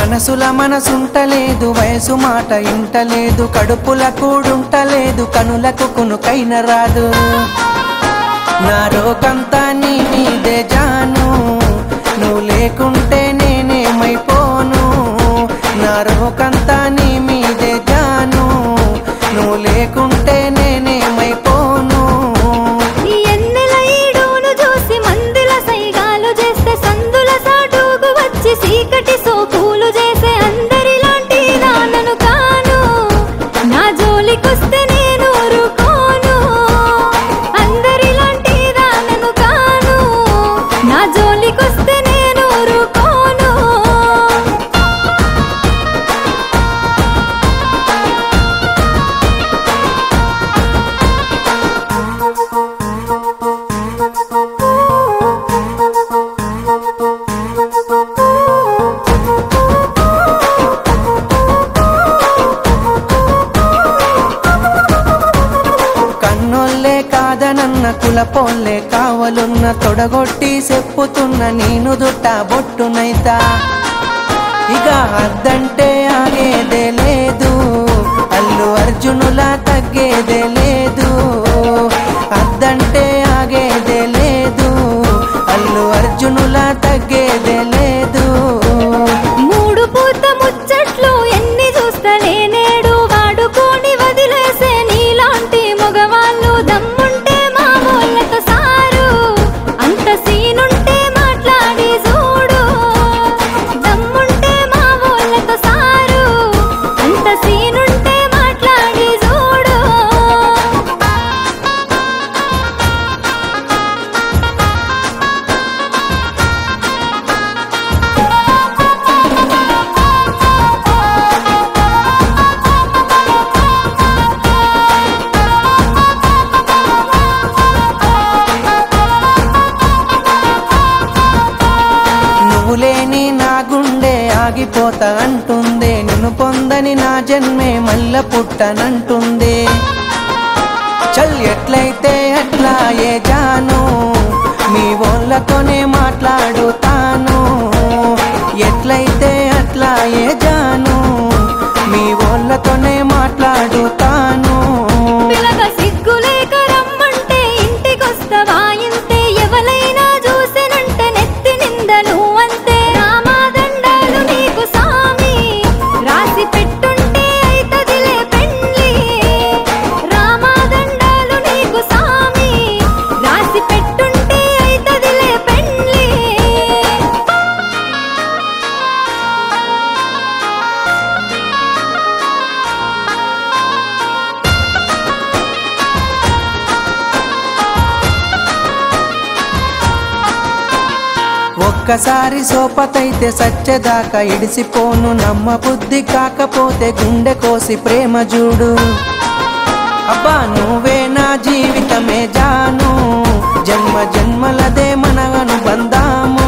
మనసుల మనసుంటలేదు వయసు మాట ఇంటలేదు కడుపుల కూడుంటలేదు కనులకు కునుకైన రాదు నా రోకంతా నీ మీదే జాను నువ్వు లేకుంటే నేనేమైపోను నా రోకంతా నీ మీదే జాను నువ్వు లేకుంటే నేనేమైపోను ఎన్నెల ఈడును చూసి మందుల సైగాలు చేస్తే సందుల సాటుకు వచ్చి సీకటి సోకులు చేసే అందరిలాంటి నాన్నను కాను నా జోలికొస్తే నేను ఊరుకోను అందరిలాంటి నాన్నను కాను నా జోలికొస్తే నేను ఊరుకోను కన్నోళ్ళే కాదనన్న కులపోళ్ళే కావలున్న తొడగొట్టి చెప్పుతున్న నేను దుట్ట బొట్టునైతా ఇక అద్దంటే ఆగేదే లేదు అల్లు అర్జునులా తగ్గేదే లేదు అద్దంటే ఆగేదే లేదు అల్లు అర్జునులా తగ్గేదే లేదు మూడు పూత ముచ్చట్లు ఎన్ని చూస్తలే నేడు వాడుకొని వదిలేసే నీలాంటి మగవాళ్ళు దమ్ముంటే మా వాళ్ళతో సారు అంత సీనుంటే మాట్లాడి చూడు దమ్ముంటే మా వాళ్ళతో సారు అంత సీనుంటే మాట్లాడి చూడు నువ్వు లేని నా గుండె ఆగిపోతా అంటుంది నిన్ను పొందని నా జన్మే మల్ల పుట్టనంటుంది చల్ ఎట్లయితే అట్లా ఏ జాను మీ వాళ్ళతోనే మాట్లాడుతాను ఎట్లయితే అట్లా ఏ జాను మీ వాళ్ళతోనే మాట్లాడుతాను పిల్లగా సిగ్గులేక రమ్మంటే ఇంటికొస్తవా ఇంతే ఎవలైనా చూసినంటే నెత్తి నిందలు అంతే రామాదండాలు నీకు సామి రాసి పెట్టుంటే అయితదిలే పెండ్లి రామాదండాలు నీకు సామి రాసి పెట్టుంటే అయితదిలే పెండ్లి ఒక్కసారి సోపతైతే సచ్చేదాకా ఇడిసిపోను నమ్మ బుద్ధి కాకపోతే గుండె కోసి ప్రేమ చూడు అబ్బా నువ్వే నా జీవితమే జాను జన్మ జన్మలదే మన అనుబంధాము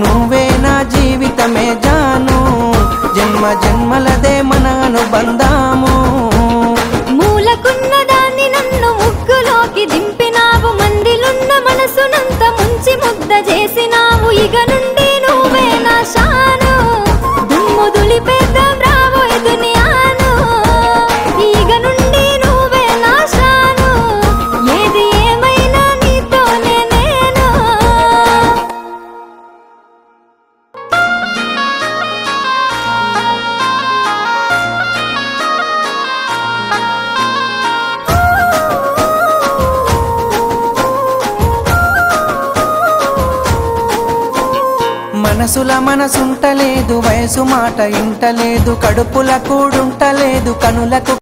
నువ్వే నా జీవితమే జాను జన్మ జన్మలదే మన అనుబంధాము మూలకున్న దాన్ని నన్ను ముగ్గులోకి దింపినావు మందిలున్న మనసునంత ముంచి ముద్ద చేసినావు ఇక నుండి నువ్వే నా షాను దుమ్ము దులిపేద్దాం రాబోయే దునియాను ఇక నుండి నువ్వే నా షాను ఏది ఏమైనా నీతోనే నేను మనసుల మనసుంటలేదు వయసు మాట ఇంటలేదు కడుపుల కూడుంటలేదు కనులకు